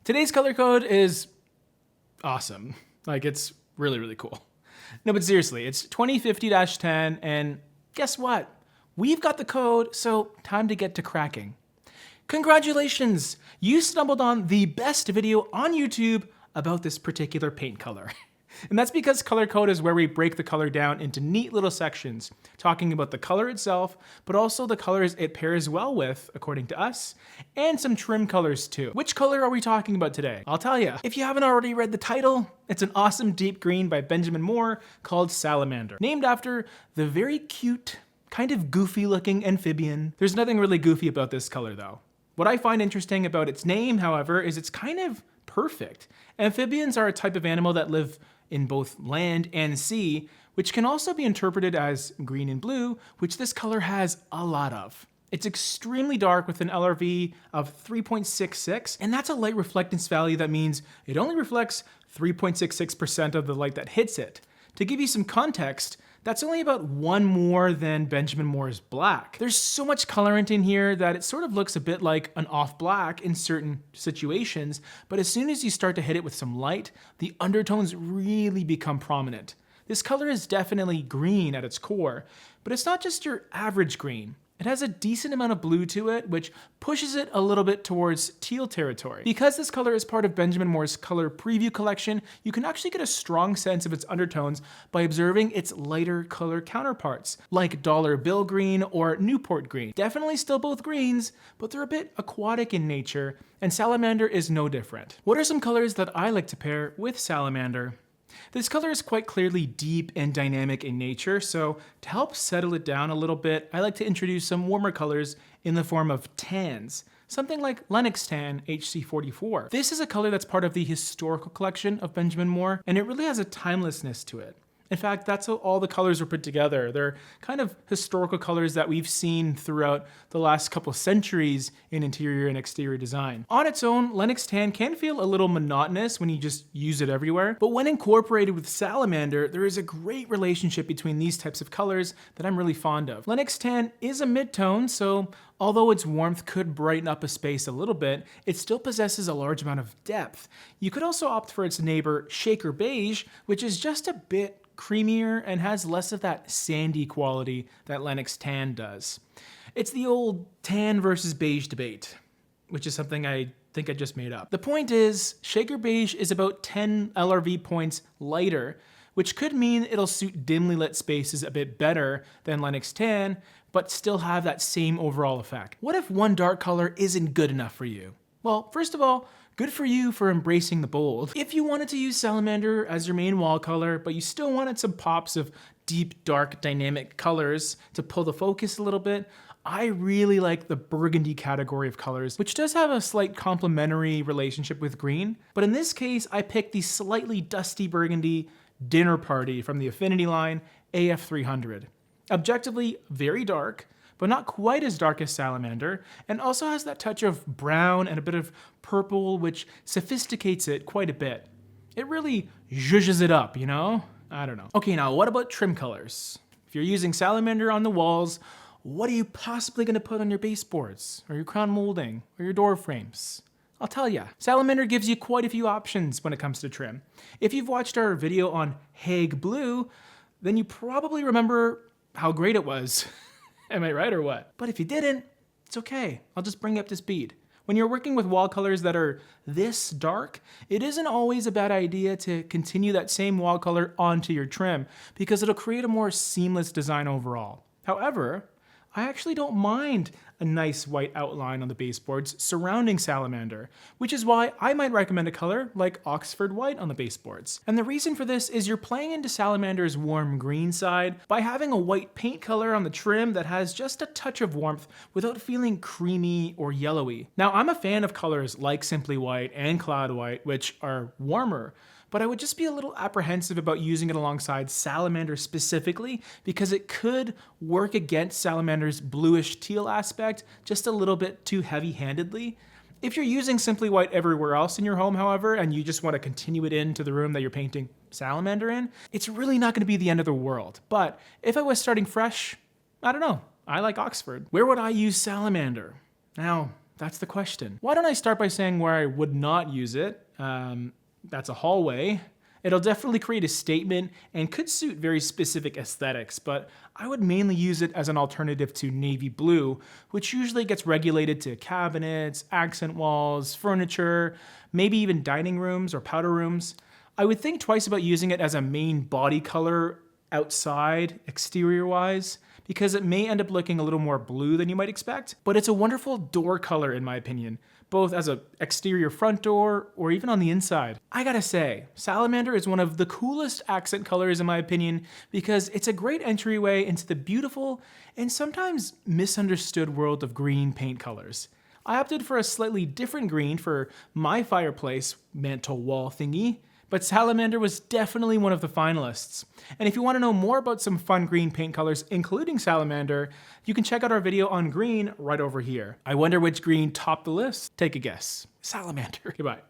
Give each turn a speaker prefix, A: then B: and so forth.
A: Today's color code is awesome. Like, it's really, really cool. No, but seriously, it's 2050-10, and guess what? We've got the code, so time to get to cracking. Congratulations! You stumbled on the best video on YouTube about this particular paint color. And that's because color code is where we break the color down into neat little sections, talking about the color itself, but also the colors it pairs well with, according to us, and some trim colors too. Which color are we talking about today? I'll tell you. If you haven't already read the title, it's an awesome deep green by Benjamin Moore called Salamander, named after the very cute, kind of goofy looking amphibian. There's nothing really goofy about this color though. What I find interesting about its name, however, is it's kind of perfect. Amphibians are a type of animal that live in both land and sea, which can also be interpreted as green and blue, which this color has a lot of. It's extremely dark with an LRV of 3.66, and that's a light reflectance value that means it only reflects 3.66% of the light that hits it. To give you some context, that's only about one more than Benjamin Moore's black. There's so much colorant in here that it sort of looks a bit like an off black in certain situations, but as soon as you start to hit it with some light, the undertones really become prominent. This color is definitely green at its core, but it's not just your average green. It has a decent amount of blue to it, which pushes it a little bit towards teal territory. Because this color is part of Benjamin Moore's color preview collection, you can actually get a strong sense of its undertones by observing its lighter color counterparts, like dollar bill green or Newport green. Definitely still both greens, but they're a bit aquatic in nature, and Salamander is no different. What are some colors that I like to pair with Salamander? This color is quite clearly deep and dynamic in nature, so to help settle it down a little bit, I like to introduce some warmer colors in the form of tans, something like Lennox Tan HC44. This is a color that's part of the historical collection of Benjamin Moore, and it really has a timelessness to it. In fact, that's how all the colors were put together. They're kind of historical colors that we've seen throughout the last couple centuries in interior and exterior design. On its own, Lennox Tan can feel a little monotonous when you just use it everywhere, but when incorporated with Salamander, there is a great relationship between these types of colors that I'm really fond of. Lennox Tan is a mid-tone, so although its warmth could brighten up a space a little bit, it still possesses a large amount of depth. You could also opt for its neighbor Shaker Beige, which is just a bit creamier and has less of that sandy quality that Lennox Tan does. It's the old tan versus beige debate, which is something I think I just made up. The point is, Shaker Beige is about 10 LRV points lighter, which could mean it'll suit dimly lit spaces a bit better than Lennox Tan, but still have that same overall effect. What if one dark color isn't good enough for you? Well, first of all, good for you for embracing the bold. If you wanted to use Salamander as your main wall color, but you still wanted some pops of deep, dark, dynamic colors to pull the focus a little bit, I really like the burgundy category of colors, which does have a slight complementary relationship with green. But in this case, I picked the slightly dusty burgundy Dinner Party from the Affinity line AF300. Objectively very dark, but not quite as dark as Salamander, and also has that touch of brown and a bit of purple, which sophisticates it quite a bit. It really zhuzhes it up, you know? I don't know. Okay, now what about trim colors? If you're using Salamander on the walls, what are you possibly gonna put on your baseboards, or your crown molding, or your door frames? I'll tell ya. Salamander gives you quite a few options when it comes to trim. If you've watched our video on Hague Blue, then you probably remember how great it was. Am I right or what? But if you didn't, it's okay. I'll just bring you up to speed. When you're working with wall colors that are this dark, it isn't always a bad idea to continue that same wall color onto your trim because it'll create a more seamless design overall. However, I actually don't mind a nice white outline on the baseboards surrounding Salamander, which is why I might recommend a color like Oxford White on the baseboards. And the reason for this is you're playing into Salamander's warm green side by having a white paint color on the trim that has just a touch of warmth without feeling creamy or yellowy. Now, I'm a fan of colors like Simply White and Cloud White, which are warmer, but I would just be a little apprehensive about using it alongside Salamander specifically because it could work against Salamander's bluish teal aspect just a little bit too heavy-handedly. If you're using Simply White everywhere else in your home, however, and you just want to continue it into the room that you're painting Salamander in, it's really not going to be the end of the world. But if I was starting fresh, I don't know, I like Oxford. Where would I use Salamander? Now, That's the question. Why don't I start by saying where I would not use it? That's a hallway. It'll definitely create a statement and could suit very specific aesthetics, but I would mainly use it as an alternative to navy blue, which usually gets regulated to cabinets, accent walls, furniture, maybe even dining rooms or powder rooms. I would think twice about using it as a main body color outside, exterior-wise, because it may end up looking a little more blue than you might expect, but it's a wonderful door color in my opinion, both as an exterior front door or even on the inside. I gotta say, Salamander is one of the coolest accent colors in my opinion because it's a great entryway into the beautiful and sometimes misunderstood world of green paint colors. I opted for a slightly different green for my fireplace mantle wall thingy, but Salamander was definitely one of the finalists. And if you want to know more about some fun green paint colors, including Salamander, you can check out our video on green right over here. I wonder which green topped the list. Take a guess. Salamander. Goodbye.